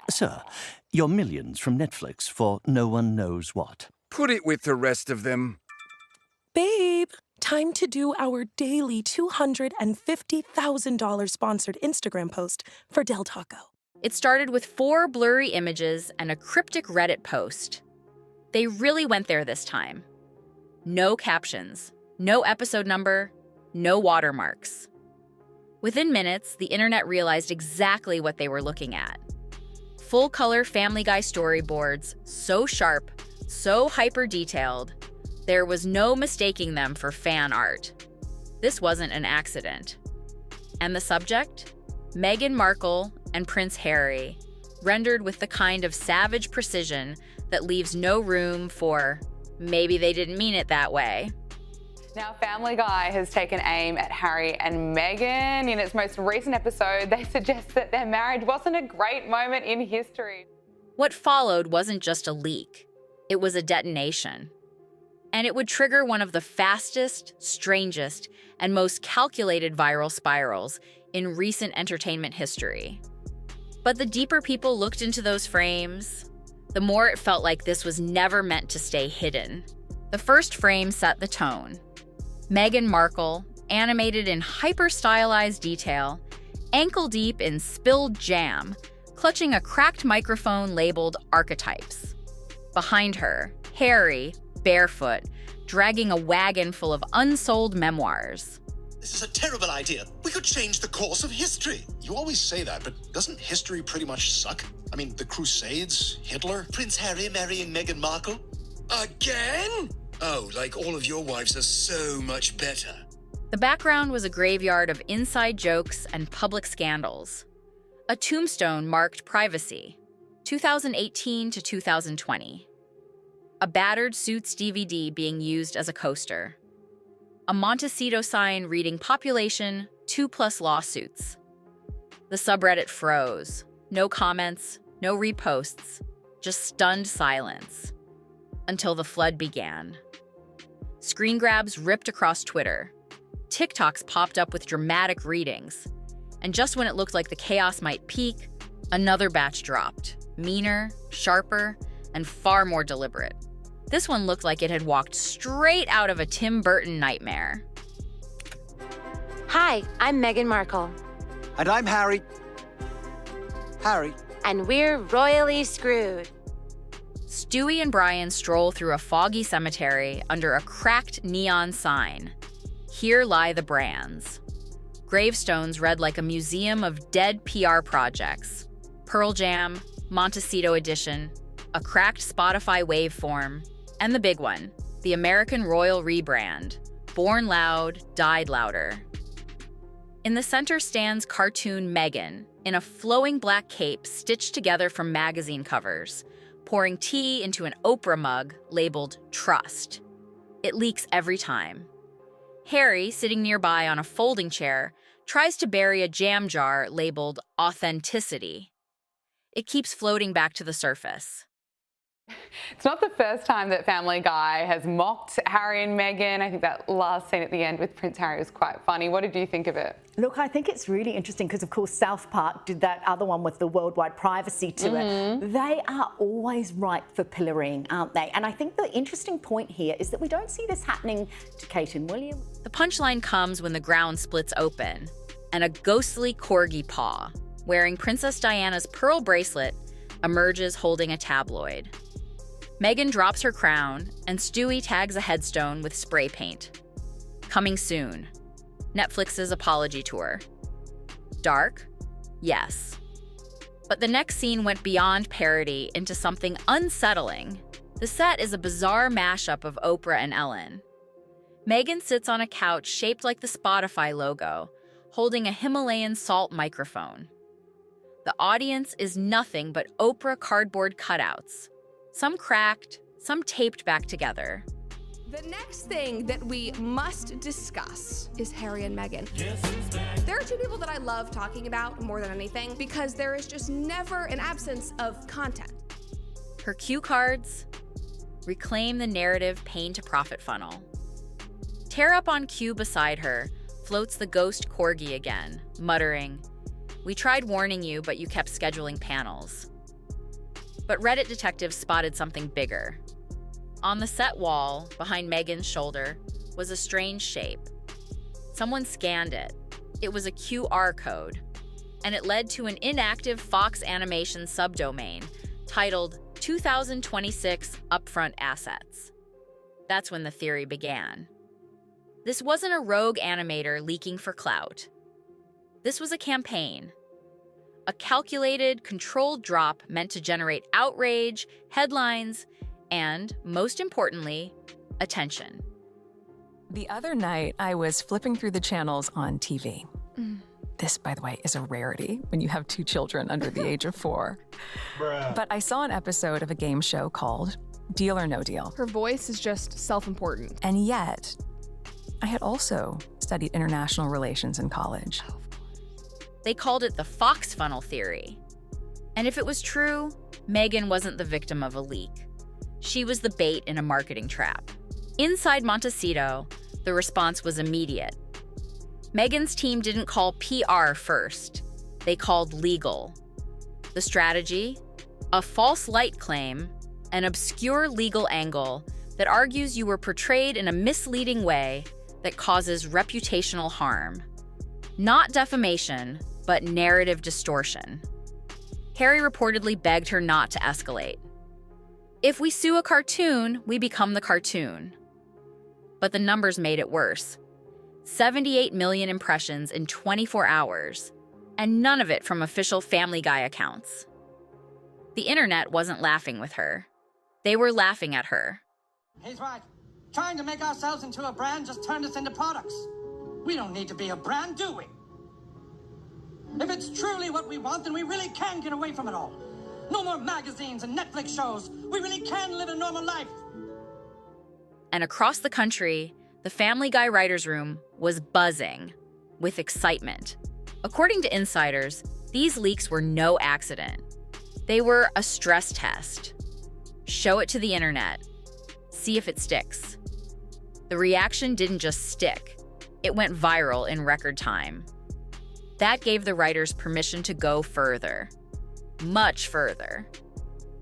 Sir, your millions from Netflix for no one knows what. Put it with the rest of them. Babe, time to do our daily $250,000 sponsored Instagram post for Del Taco. It started with 4 blurry images and a cryptic Reddit post. They really went there this time. No captions, no episode number, no watermarks. Within minutes, the internet realized exactly what they were looking at. Full-color Family Guy storyboards, so sharp, so hyper-detailed, there was no mistaking them for fan art. This wasn't an accident. And the subject? Meghan Markle and Prince Harry, rendered with the kind of savage precision that leaves no room for, maybe they didn't mean it that way. Now, Family Guy has taken aim at Harry and Meghan. In its most recent episode, they suggest that their marriage wasn't a great moment in history. What followed wasn't just a leak. It was a detonation. And it would trigger one of the fastest, strangest, and most calculated viral spirals in recent entertainment history. But the deeper people looked into those frames, the more it felt like this was never meant to stay hidden. The first frame set the tone. Meghan Markle, animated in hyper-stylized detail, ankle-deep in spilled jam, clutching a cracked microphone labeled Archetypes. Behind her, Harry, barefoot, dragging a wagon full of unsold memoirs. This is a terrible idea. We could change the course of history. You always say that, but doesn't history pretty much suck? I mean, the Crusades, Hitler. Prince Harry marrying Meghan Markle? Again? Oh, like all of your wives are so much better. The background was a graveyard of inside jokes and public scandals. A tombstone marked privacy, 2018 to 2020. A battered Suits DVD being used as a coaster. A Montecito sign reading population, 2+ lawsuits. The subreddit froze. No comments, no reposts, just stunned silence. Until the flood began. Screen grabs ripped across Twitter. TikToks popped up with dramatic readings. And just when it looked like the chaos might peak, another batch dropped. Meaner, sharper, and far more deliberate. This one looked like it had walked straight out of a Tim Burton nightmare. Hi, I'm Meghan Markle. And I'm Harry. And we're royally screwed. Stewie and Brian stroll through a foggy cemetery under a cracked neon sign. Here lie the brands. Gravestones read like a museum of dead PR projects. Pearl Jam, Montecito Edition, a cracked Spotify waveform, and the big one, the American Royal rebrand, born loud, died louder. In the center stands cartoon Meghan, in a flowing black cape stitched together from magazine covers, pouring tea into an Oprah mug labeled Trust. It leaks every time. Harry, sitting nearby on a folding chair, tries to bury a jam jar labeled Authenticity. It keeps floating back to the surface. It's not the first time that Family Guy has mocked Harry and Meghan. I think that last scene at the end with Prince Harry was quite funny. What did you think of it? Look, I think it's really interesting because, of course, South Park did that other one with the worldwide privacy to it. They are always ripe for pillorying, aren't they? And I think the interesting point here is that we don't see this happening to Kate and William. The punchline comes when the ground splits open, and a ghostly corgi paw, wearing Princess Diana's pearl bracelet, emerges holding a tabloid. Meghan drops her crown, and Stewie tags a headstone with spray paint. Coming soon. Netflix's apology tour. Dark? Yes. But the next scene went beyond parody into something unsettling. The set is a bizarre mashup of Oprah and Ellen. Meghan sits on a couch shaped like the Spotify logo, holding a Himalayan salt microphone. The audience is nothing but Oprah cardboard cutouts. Some cracked, some taped back together. The next thing that we must discuss is Harry and Meghan. There are two people that I love talking about more than anything because there is just never an absence of content. Her cue cards, reclaim the narrative pain to profit funnel. Tear up on cue beside her, floats the ghost corgi again, muttering, "We tried warning you, but you kept scheduling panels." But Reddit detectives spotted something bigger. On the set wall, behind Meghan's shoulder, was a strange shape. Someone scanned it. It was a QR code, and it led to an inactive Fox Animation subdomain titled 2026 Upfront Assets. That's when the theory began. This wasn't a rogue animator leaking for clout. This was a campaign. A calculated, controlled drop meant to generate outrage, headlines, and, most importantly, attention. The other night, I was flipping through the channels on TV. This, by the way, is a rarity when you have 2 children under the age of 4. But I saw an episode of a game show called Deal or No Deal. Her voice is just self-important. And yet, I had also studied international relations in college. They called it the Fox funnel theory. And if it was true, Meghan wasn't the victim of a leak. She was the bait in a marketing trap. Inside Montecito, the response was immediate. Meghan's team didn't call PR first. They called legal. The strategy? A false light claim, an obscure legal angle that argues you were portrayed in a misleading way that causes reputational harm. Not defamation, but narrative distortion. Harry reportedly begged her not to escalate. If we sue a cartoon, we become the cartoon. But the numbers made it worse. 78 million impressions in 24 hours, and none of it from official Family Guy accounts. The internet wasn't laughing with her. They were laughing at her. He's right. Trying to make ourselves into a brand just turned us into products. We don't need to be a brand, do we? If it's truly what we want, then we really can get away from it all. No more magazines and Netflix shows. We really can live a normal life. And across the country, the Family Guy writers' room was buzzing with excitement. According to insiders, these leaks were no accident. They were a stress test. Show it to the internet. See if it sticks. The reaction didn't just stick. It went viral in record time. That gave the writers permission to go further. Much further.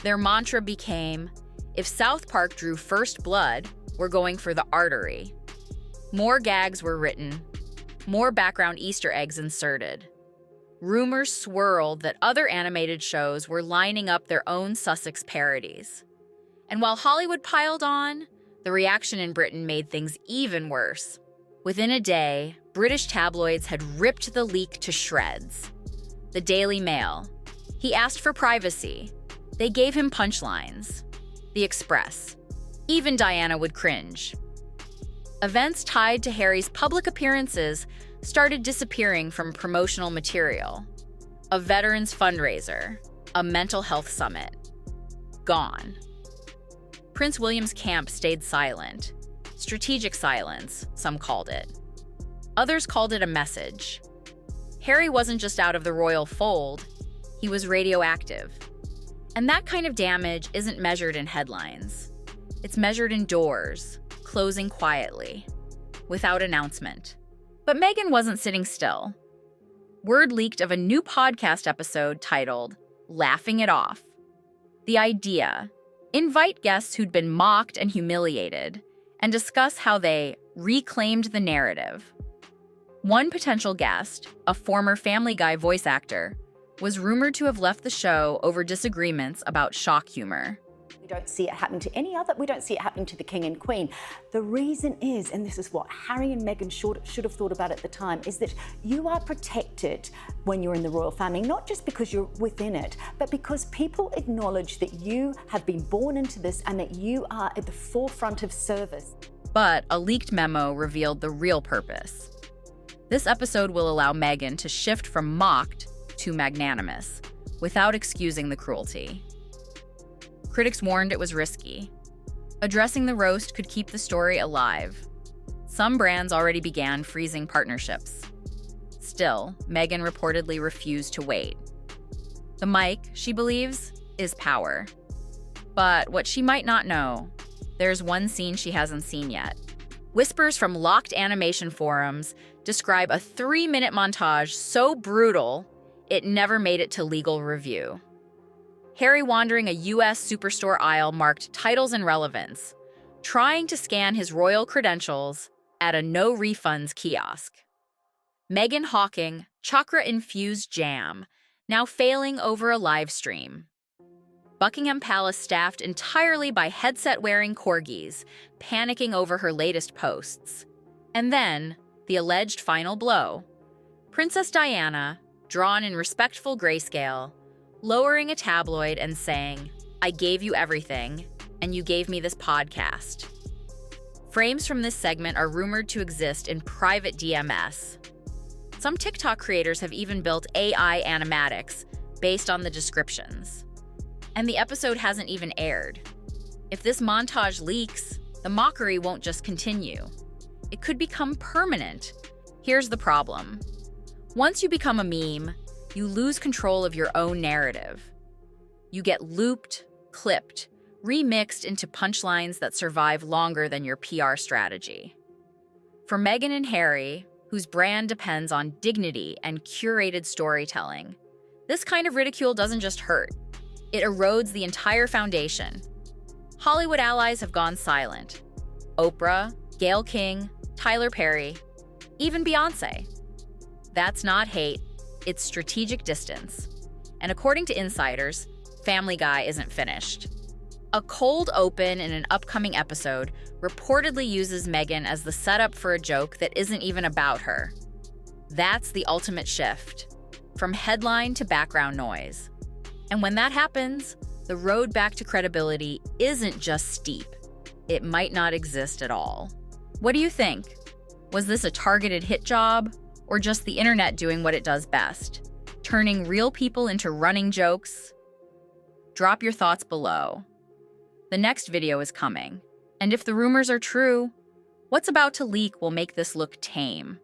Their mantra became, if South Park drew first blood, we're going for the artery. More gags were written, more background Easter eggs inserted. Rumors swirled that other animated shows were lining up their own Sussex parodies. And while Hollywood piled on, the reaction in Britain made things even worse. Within a day, British tabloids had ripped the leak to shreds. The Daily Mail. He asked for privacy. They gave him punchlines. The Express. Even Diana would cringe. Events tied to Harry's public appearances started disappearing from promotional material. A veterans fundraiser, a mental health summit. Gone. Prince William's camp stayed silent. Strategic silence, some called it. Others called it a message. Harry wasn't just out of the royal fold, he was radioactive. And that kind of damage isn't measured in headlines. It's measured in doors, closing quietly, without announcement. But Meghan wasn't sitting still. Word leaked of a new podcast episode titled Laughing It Off. The idea: invite guests who'd been mocked and humiliated and discuss how they reclaimed the narrative. One potential guest, a former Family Guy voice actor, was rumored to have left the show over disagreements about shock humor. We don't see it happening to any other, we don't see it happening to the King and Queen. The reason is, and this is what Harry and Meghan should have thought about at the time, is that you are protected when you're in the royal family, not just because you're within it, but because people acknowledge that you have been born into this and that you are at the forefront of service. But a leaked memo revealed the real purpose. This episode will allow Meghan to shift from mocked to magnanimous, without excusing the cruelty. Critics warned it was risky. Addressing the roast could keep the story alive. Some brands already began freezing partnerships. Still, Meghan reportedly refused to wait. The mic, she believes, is power. But what she might not know, there's one scene she hasn't seen yet. Whispers from locked animation forums describe a 3-minute montage so brutal, it never made it to legal review. Harry wandering a U.S. superstore aisle marked titles and relevance, trying to scan his royal credentials at a no-refunds kiosk. Meghan hawking chakra-infused jam, now failing over a live stream. Buckingham Palace staffed entirely by headset-wearing corgis, panicking over her latest posts. And then, the alleged final blow. Princess Diana, drawn in respectful grayscale, lowering a tabloid and saying, "I gave you everything, and you gave me this podcast." Frames from this segment are rumored to exist in private DMS. Some TikTok creators have even built AI animatics based on the descriptions. And the episode hasn't even aired. If this montage leaks, the mockery won't just continue. It could become permanent. Here's the problem. Once you become a meme, you lose control of your own narrative. You get looped, clipped, remixed into punchlines that survive longer than your PR strategy. For Meghan and Harry, whose brand depends on dignity and curated storytelling, this kind of ridicule doesn't just hurt. It erodes the entire foundation. Hollywood allies have gone silent. Oprah, Gayle King, Tyler Perry, even Beyoncé. That's not hate, it's strategic distance. And according to insiders, Family Guy isn't finished. A cold open in an upcoming episode reportedly uses Meghan as the setup for a joke that isn't even about her. That's the ultimate shift, from headline to background noise. And when that happens, the road back to credibility isn't just steep. It might not exist at all. What do you think? Was this a targeted hit job, or just the internet doing what it does best, turning real people into running jokes? Drop your thoughts below. The next video is coming, and if the rumors are true, what's about to leak will make this look tame.